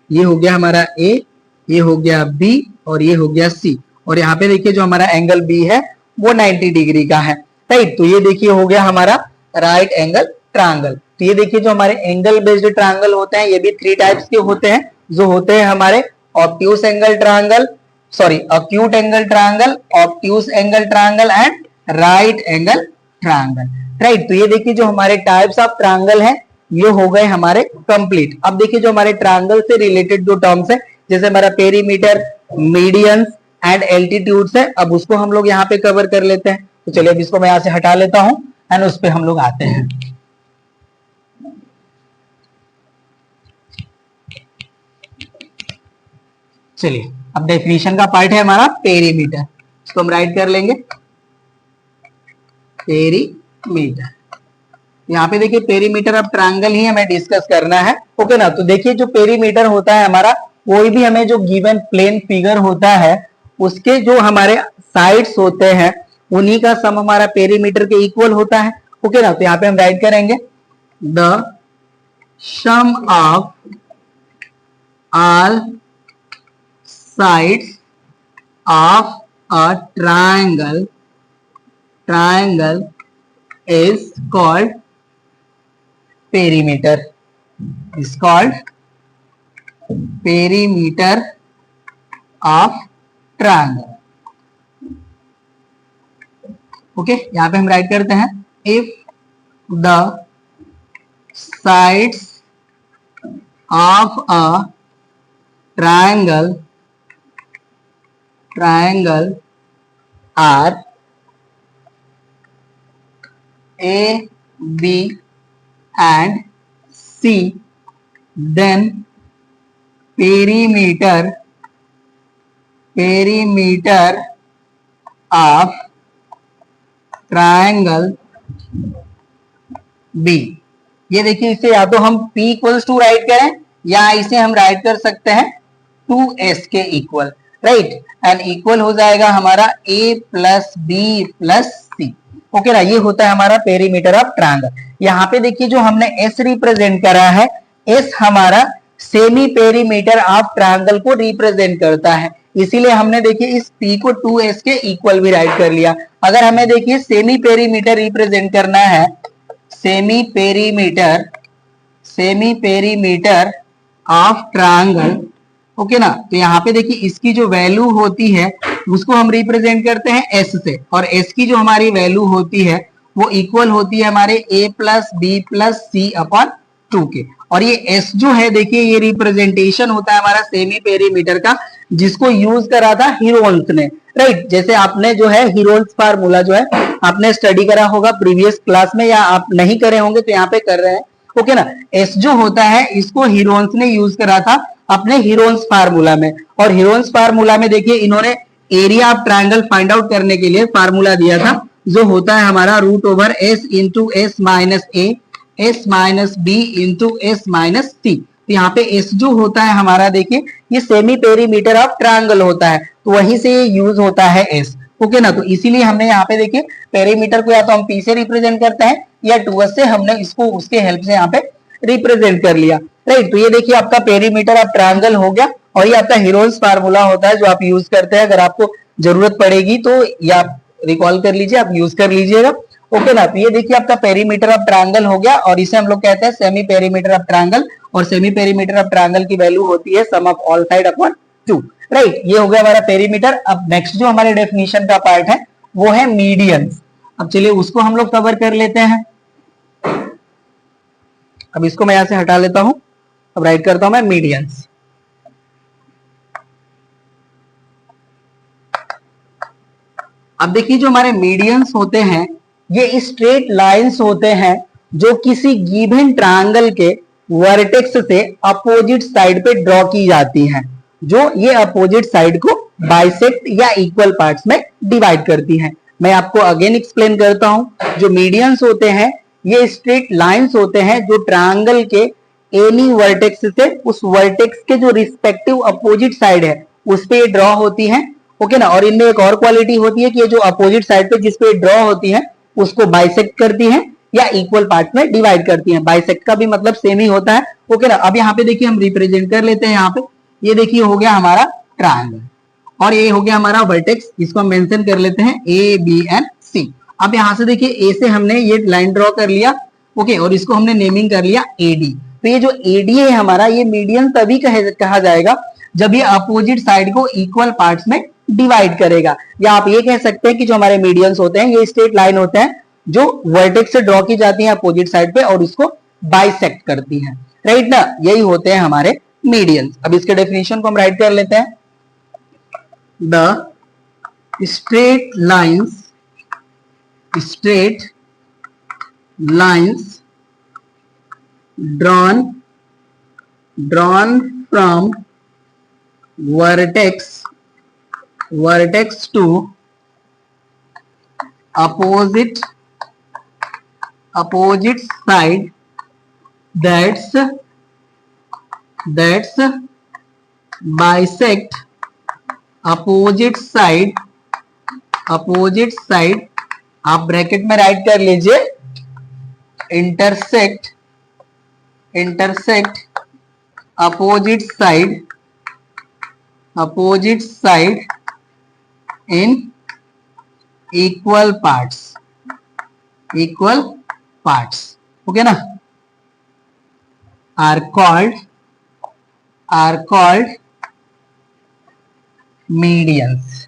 ये हो गया हमारा ए, ये हो गया बी और ये हो गया सी। और यहाँ पे देखिए जो हमारा एंगल बी है वो 90 डिग्री का है, राइट। तो ये देखिए हो गया हमारा राइट एंगल ट्रायंगल। तो ये देखिए जो हमारे एंगल बेस्ड ट्रायंगल होते हैं ये भी 3 टाइप्स के होते हैं, जो होते हैं हमारे obtuse angle triangle, sorry acute angle triangle, obtuse angle triangle and right angle triangle, right. तो ये देखिए जो हमारे टाइप्स ऑफ ट्रायंगल है ये हो गए हमारे कंप्लीट। अब देखिए जो हमारे ट्रायंगल से रिलेटेड जो टर्म्स है जैसे हमारा पेरीमीटर, मीडियंस एंड एल्टीट्यूड्स है, अब उसको हम लोग यहाँ पे कवर कर लेते हैं। तो चलिए अब इसको मैं यहाँ से हटा लेता हूं एंड उस पे हम लोग आते हैं। चलिए अब डेफिनेशन का पार्ट है हमारा पेरीमीटर, इसको हम राइट कर लेंगे पेरीमीटर। यहाँ पे देखिए पेरीमीटर अब ट्रायंगल ही हमें डिस्कस करना है, ओके ना। तो देखिए जो पेरीमीटर होता है हमारा कोई भी हमें जो गिवन प्लेन फिगर होता है उसके जो हमारे साइड्स होते हैं उन्हीं का सम हमारा पेरीमीटर के इक्वल होता है। ओके ना, तो यहाँ पे हम राइट करेंगे the sum of all sides of a triangle is called perimeter, is called perimeter of triangle। Okay, यहां पे हम राइट करते हैं if the sides of a triangle are A, B and C, then perimeter of triangle B। ये देखिए, इसे या तो हम P इक्वल्स टू राइट करें या इसे हम राइट कर सकते हैं 2S के इक्वल, राइट। एंड इक्वल हो जाएगा हमारा A plus B plus C. Okay ना, ये होता है हमारा पेरीमीटर ऑफ ट्रायंगल। यहाँ पे देखिए जो हमने S रिप्रेजेंट करा है, S हमारा सेमी पेरीमीटर ऑफ ट्रायंगल को रिप्रेजेंट करता है, इसीलिए हमने देखिए इस P को 2S के इक्वल भी राइट कर लिया। अगर हमें देखिए सेमी पेरीमीटर रिप्रेजेंट करना है, semi perimeter of triangle, okay ना, तो यहाँ पे देखिए इसकी जो वैल्यू होती है उसको हम रिप्रेजेंट करते हैं S से, और S की जो हमारी वैल्यू होती है वो इक्वल होती है हमारे A plus B plus C upon 2 के। और ये S जो है देखिए ये रिप्रेजेंटेशन होता है हमारा सेमी पेरीमीटर का, जिसको यूज करा था हीरोन्स ने, राइट। जैसे आपने जो है हीरोन्स फार्मूला जो है आपने स्टडी करा होगा प्रीवियस क्लास में, या आप नहीं करे होंगे तो यहाँ पे कर रहे हैं। ओके ना, S जो होता है इसको हीरोन्स ने यूज करा था अपने हीरोन्स फार्मूला में, और हीरोन्स फार्मूला में देखिए इन्होंने area of triangle find out करने के लिए फार्मूला दिया था जो होता है हमारा root over s into s minus a s minus b into s minus c. तो यहाँ पे एस जो होता है हमारा देखिए ये सेमी पेरीमीटर ऑफ ट्रायंगल होता है, तो वहीं से ये यूज होता है एस। ओके ना, तो इसीलिए हमने यहाँ पे देखिए पेरीमीटर को या तो हम पी से रिप्रेजेंट करते हैं या 2s से हमने इसको उसके हेल्प से यहाँ पे रिप्रेजेंट कर लिया, राइट। तो ये देखिए आपका पेरीमीटर ऑफ ट्रायंगल हो गया, और ये आपका हीरोन्स फार्मूला होता है जो आप यूज करते हैं, अगर आपको जरूरत पड़ेगी तो या रिकॉल कर लीजिए, आप यूज कर लीजिएगा। ओके ना, तो ये देखिए आपका पेरीमीटर ऑफ ट्रायंगल हो गया, और इसे हम लोग कहते हैं सेमी पेरीमीटर ऑफ ट्रायंगल, और सेमी पेरीमीटर ऑफ ट्रायंगल की वैल्यू होती है sum of all side upon 2, right. ये हो गया हमारा पेरीमीटर। अब नेक्स्ट जो हमारे डेफिनेशन का पार्ट है वो है मीडियंस। अब चलिए उसको हम लोग कवर कर लेते हैं। अब इसको मैं यहां से हटा लेता हूं, अब राइट करता हूं मैं मीडियंस। अब देखिए जो हमारे मीडियंस होते हैं ये स्ट्रेट लाइंस होते हैं जो किसी गिवन ट्रायंगल के वर्टेक्स से अपोजिट साइड पे ड्रॉ की जाती हैं, जो ये अपोजिट साइड को बाइसेक्ट या इक्वल पार्ट्स में डिवाइड करती हैं। मैं आपको अगेन एक्सप्लेन करता हूं। जो मीडियंस होते हैं ये स्ट्रेट लाइंस होते हैं जो ट्रायंगल के एनी वर्टेक्स से उस वर्टेक्स के जो रिस्पेक्टिव अपोजिट साइड है उस पे ड्रॉ होती हैं। ओके ना, और इनमें एक और क्वालिटी होती है कि ये जो अपोजिट साइड पे जिस पे ड्रॉ होती है उसको बाइसेक्ट करती हैं या इक्वल पार्ट में डिवाइड करती हैं। बाइसेक्ट का भी मतलब सेम ही होता है। ओके ना, अब यहाँ पे देखिए हम रिप्रेजेंट कर लेते हैं। यहाँ पे ये देखिए हो गया हमारा ट्रायंगल, और ये हो गया हमारा वर्टेक्स, इसको हम मेंशन कर लेते हैं ए बी एंड सी। अब यहाँ से देखिए ए से हमने ये लाइन ड्रॉ कर लिया, ओके, और इसको हमने नेमिंग कर लिया एडी। तो ये जो एडी है हमारा ये मीडियन तभी कहा जाएगा जब ये अपोजिट साइड को इक्वल पार्ट्स में डिवाइड करेगा, या आप ये कह सकते हैं कि जो हमारे मीडियंस होते हैं ये स्ट्रेट लाइन होते हैं जो वर्टेक्स से ड्रॉ की जाती है अपोजिट साइड पे और इसको बाइसेक्ट करती हैं, राइट ना, यही होते हैं हमारे मीडियंस। अब इसके डेफिनेशन को हम राइट कर लेते हैं। The straight lines drawn from vertex to opposite side, that's bisect opposite side, opposite side आप ब्रैकेट में राइट कर लीजिए, intersect, intersect opposite side, opposite side in equal parts, equal parts, okay ना, आर कॉल्ड मीडियंस।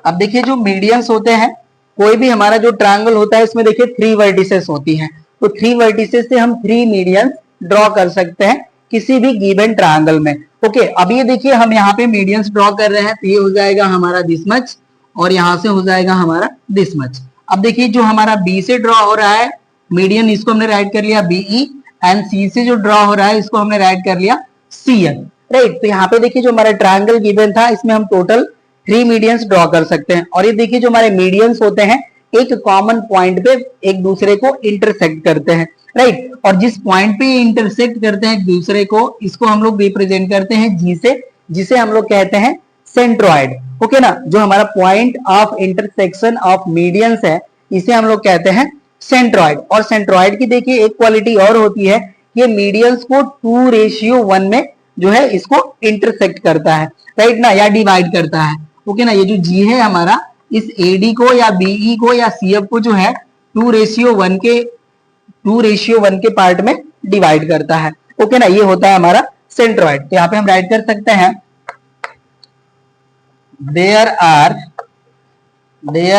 अब देखिए जो medians होते हैं, कोई भी हमारा जो ट्रायंगल होता है इसमें देखिए 3 वर्टिसेस होती हैं, तो 3 वर्टिसेस से हम 3 मीडियंस ड्रॉ कर सकते हैं किसी भी गिवन ट्रायंगल में। ओके, अब ये देखिए हम यहाँ पे मीडियंस ड्रॉ कर रहे हैं, तो ये हो जाएगा हमारा दिस मच और यहां से हो जाएगा हमारा दिस मच। अब देखिए जो हमारा बी से ड्रॉ हो रहा है मीडियन, इसको हमने राइट कर लिया बीई, एंड सी से जो ड्रॉ हो रहा है इसको हमने राइट कर लिया सीएन, राइट। तो यहाँ पे देखिए जो हमारा ट्रायंगल गिवन था इसमें हम टोटल 3 मीडियंस ड्रॉ कर सकते हैं, और ये देखिए जो हमारे मीडियंस होते हैं एक कॉमन पॉइंट पे एक दूसरे को इंटरसेक्ट करते हैं, राइट। और जिस पॉइंट पे इंटरसेक्ट करते हैं एक दूसरे को, इसको हम लोग रिप्रेजेंट करते हैं जी से, जिसे हम लोग कहते हैं सेंट्रॉइड, ओके ना। जो हमारा point of intersection of medians है इसे हम लोग कहते हैं सेंट्रॉइड। और सेंट्रॉइड की देखिए एक क्वालिटी और होती है, ये मीडियंस को 2:1 में जो है इसको इंटरसेक्ट करता है, राइट ना, या डिवाइड करता है, ओके ना। ये जो जी है हमारा इस एडी को या बीई को या सीएफ को जो है 2:1 के पार्ट में डिवाइड करता है, ओके ना। ये होता है हमारा सेंट्रॉइड। तो यहाँ पे हम राइट कर सकते हैं there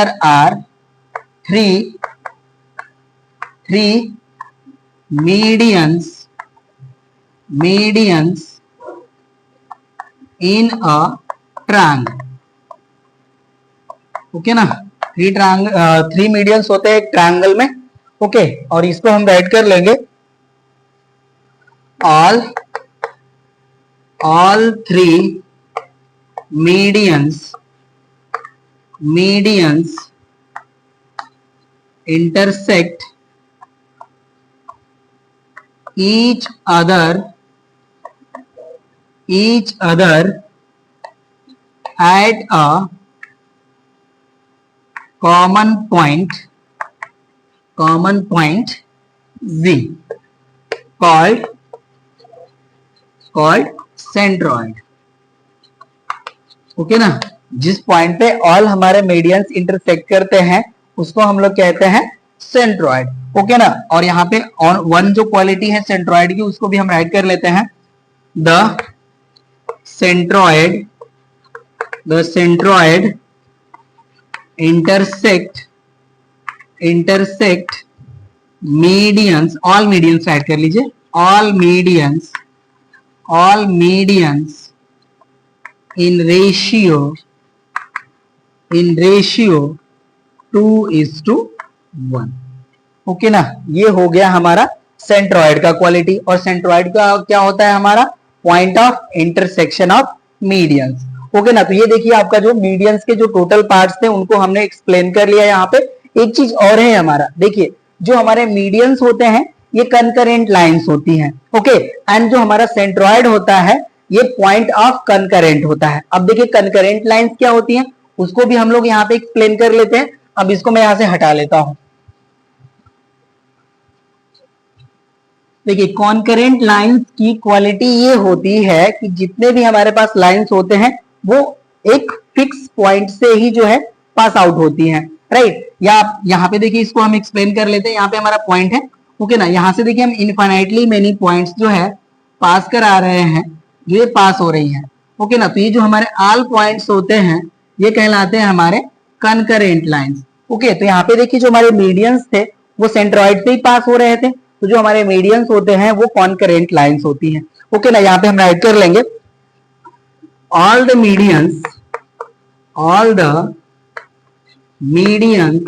are three medians in a triangle, okay ना। 3 मीडियंस होते हैं एक ट्रायंगल में, ओके। और इसको हम राइट कर लेंगे all 3 medians intersect each other at a common point Z called centroid, okay ना। जिस पॉइंट पे ऑल हमारे मीडियंस इंटरसेक्ट करते हैं उसको हम लोग कहते हैं सेंट्रॉइड, ओके ना। और यहाँ पे वन जो क्वालिटी है सेंट्रॉइड की उसको भी हम राइट कर लेते हैं, the centroid intersect medians, all medians right कर लीजिए, all medians in ratio 2:1, okay ना। ये हो गया हमारा सेंट्रॉइड का क्वालिटी। और सेंट्रॉइड का क्या होता है हमारा point of intersection of medians, okay ना। तो ये देखिए आपका जो मीडियंस के जो टोटल पार्ट्स थे उनको हमने एक्सप्लेन कर लिया। यहाँ पे एक चीज और है हमारा, देखिए जो हमारे मीडियंस होते हैं ये कंकरेंट लाइंस होती हैं, ओके। एंड जो हमारा सेंट्रॉइड होता है ये पॉइंट ऑफ कंकरेंट होता है। अब देखिए कंकरेंट लाइंस क्या होती हैं उसको भी हम लोग यहाँ पे एक्सप्लेन कर लेते हैं। अब इसको मैं यहां से हटा लेता हूं। देखिए कॉन्करेंट लाइंस की क्वालिटी ये होती है कि जितने भी हमारे पास लाइंस होते हैं वो एक फिक्स पॉइंट से ही जो है पास आउट होती हैं, राइट। या यहाँ पे देखिए इसको हम एक्सप्लेन कर लेते हैं। यहाँ पे हमारा पॉइंट है, ओके ना। यहाँ से देखिए हम इनफाइनाइटली मेनी पॉइंट्स जो है पास कर आ रहे हैं, जो ये पास हो रही हैं, ओके ना। तो ये जो हमारे ऑल पॉइंट्स होते हैं ये कहलाते हैं हमारे कंकरेंट लाइंस, ओके। तो यहाँ पे देखिए जो हमारे मीडियंस थे वो सेंट्रॉइड से ही पास हो रहे थे, तो जो हमारे मीडियंस होते हैं वो कॉन्करेंट लाइंस होती हैं, ओके ना। यहाँ पे हम राइट कर लेंगे all the medians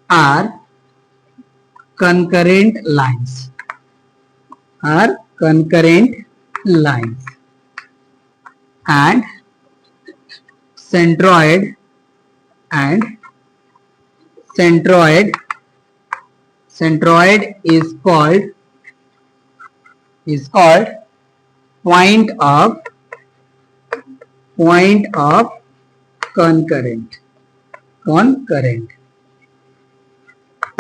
are concurrent lines, and centroid is called is called point of कॉनकरेंट।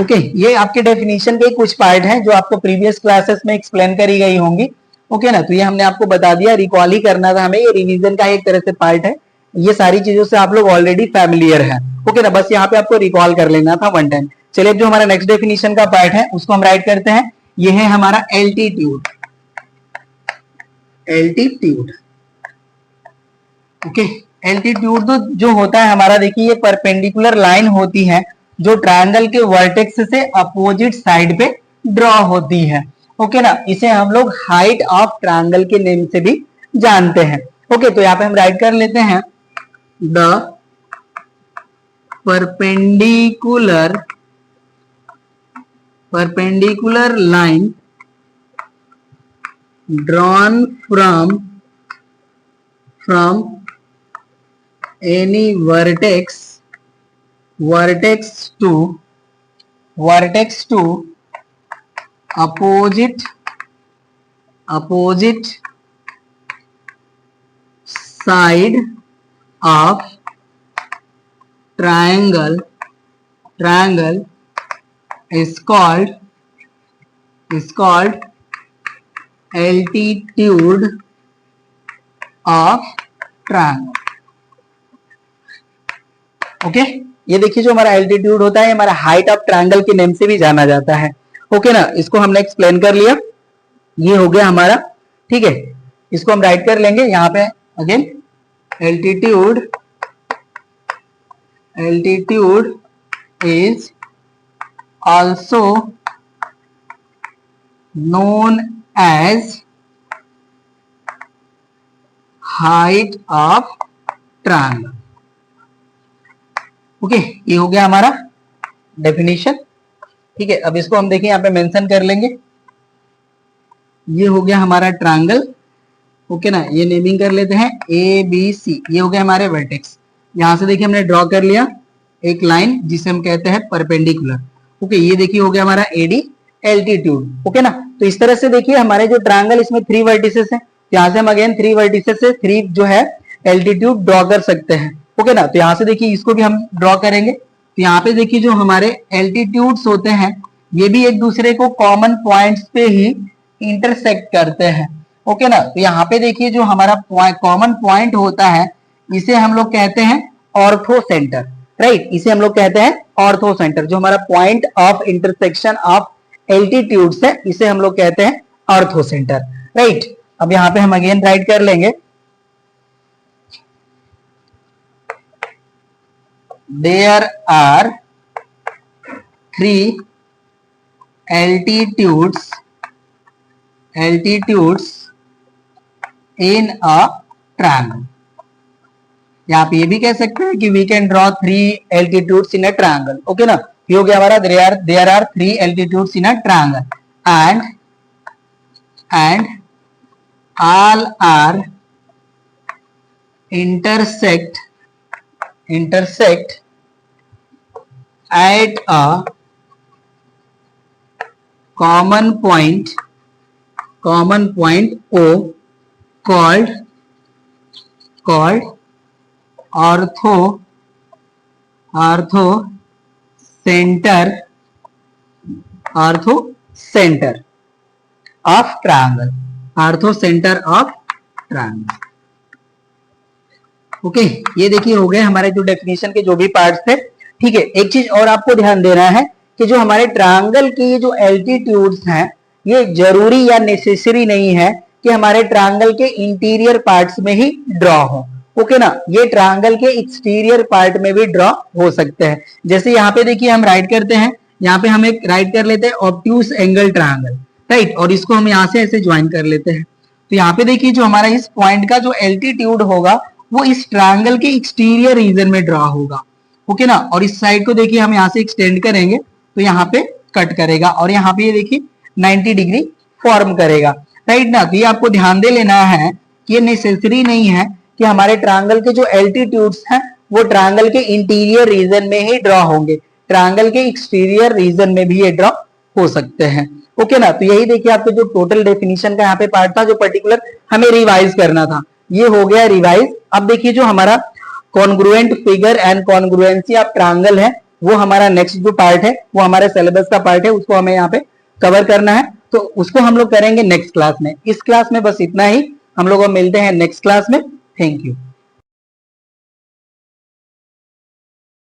Okay, ये आपके डेफिनेशन के कुछ पार्ट हैं जो आपको प्रीवियस क्लासेस में एक्सप्लेन करी गई होंगी। ओके ना, तो ये हमने आपको बता दिया, रिकॉल ही करना था हमें, ये रिवीजन का एक तरह से पार्ट है। ये सारी चीजों से आप लोग ऑलरेडी फैमिलियर हैं। ओके ना, बस यहाँ पे आपको रिकॉल कर लेना था वन टाइम। चलिए, जो हमारा नेक्स्ट डेफिनेशन का पार्ट है उसको हम राइट करते हैं। ये है हमारा एल्टीट्यूड। ओके, एल्टीट्यूड तो जो होता है हमारा, देखिए ये परपेंडिकुलर लाइन होती है जो ट्रायंगल के वर्टेक्स से अपोजिट साइड पे ड्रॉ होती है। ओके ना, इसे हम लोग हाइट ऑफ ट्रायंगल के नेम से भी जानते हैं। ओके, तो यहाँ पे हम राइट कर लेते हैं, the perpendicular line drawn from any vertex to opposite side of triangle is called altitude of triangle। Okay, ये देखिए जो हमारा एल्टीट्यूड होता है हमारा हाइट ऑफ ट्रायंगल के नेम से भी जाना जाता है। ओके ना, इसको हमने एक्सप्लेन कर लिया, ये हो गया हमारा। ठीक है, इसको हम राइट कर लेंगे यहाँ पे again, altitude is also known as height of triangle। Okay, ये हो गया हमारा डेफिनेशन। ठीक है, अब इसको हम देखिए यहाँ पे मेंशन कर लेंगे, ये हो गया हमारा ट्रायंगल। ओके ना, ये नेमिंग कर लेते हैं ABC, ये हो गया हमारे वर्टेक्स। यहां से देखिए हमने ड्रॉ कर लिया एक लाइन जिसे हम कहते हैं परपेंडिकुलर। ओके, ये देखिए हो गया हमारा AD एल्टीट्यूड। ओके ना, तो इस तरह से देखिए हमारे जो ट्रायंगल इसमें 3 वर्टिसेस हैं, यहाँ से हम अगेन 3 वर्टिसेस से 3 जो है एल्टीट्यूड ड्रॉ कर सकते हैं। ओके ना, तो यहाँ से देखिए इसको भी हम ड्रॉ करेंगे। तो यहाँ पे देखिए जो हमारे एल्टीट्यूड्स होते हैं ये भी एक दूसरे को कॉमन पॉइंट्स पे ही इंटरसेक्ट करते हैं। ओके ना, तो यहाँ पे देखिए जो हमारा कॉमन पॉइंट होता है इसे हम लोग कहते हैं ऑर्थो सेंटर। राइट, इसे हम लोग कहते हैं ऑर्थो सेंटर। जो हमारा point of intersection of altitudes है इसे हम लोग कहते हैं ऑर्थो सेंटर। राइट, अब यहाँ पे हम अगेन राइट कर लेंगे, there are 3 altitudes in a triangle। यहाँ पे ये भी कह सकते हैं कि we can draw 3 altitudes in a triangle। Okay ना, ये हो गया हमारा there are 3 altitudes in a triangle and all are intersect at a common point O called ortho center of triangle। Okay, ये देखिए हो गए हमारे जो डेफिनेशन के जो भी पार्ट्स थे। ठीक है, एक चीज और आपको ध्यान देना है कि जो हमारे ट्रायंगल की जो एल्टीट्यूड्स हैं ये जरूरी या नेसेसरी नहीं है कि हमारे ट्रायंगल के इंटीरियर पार्ट्स में ही ड्रॉ हो। ओके ना, ये ट्रायंगल के एक्सटीरियर पार्ट में भी ड्रॉ हो सकते हैं। जैसे यहाँ पे देखिए हम राइट करते हैं, यहाँ पे हम एक राइट कर लेते हैं ऑब्ट्यूज एंगल ट्रायंगल। राइट, और इसको हम यहाँ से ऐसे ज्वाइन कर लेते हैं। तो यहाँ पे देखिए जो हमारा इस पॉइंट का जो एल्टीट्यूड होगा वो इस ट्रायंगल के एक्सटीरियर रीजन में ड्रॉ होगा। ओके ना, और इस साइड को देखिए हम यहाँ से एक्सटेंड करेंगे तो यहाँ पे कट करेगा और यहाँ पे ये देखिए 90 डिग्री फॉर्म करेगा। राइट ना, तो ये आपको ध्यान दे लेना है कि ये नेसेसरी नहीं है कि हमारे ट्रायंगल के जो एल्टीट्यूड्स हैं वो ट्रायंगल के इंटीरियर रीजन में ही ड्रॉ होंगे, ट्रायंगल के एक्सटीरियर रीजन में भी ये ड्रॉ हो सकते हैं। ओके ना। तो यही देखिए आपके जो टोटल डेफिनेशन का यहाँ पे पार्ट था जो पर्टिकुलर हमें रिवाइज करना था, ये हो गया रिवाइज। अब देखिए जो हमारा congruent figure and congruency of triangle है, वो हमारा नेक्स्ट जो पार्ट है, वो हमारे सिलेबस का पार्ट है, उसको हमें यहाँ पे कवर करना है। तो उसको हम लोग करेंगे नेक्स्ट क्लास में। इस क्लास में बस इतना ही, हम लोग मिलते हैं नेक्स्ट क्लास में। Thank you.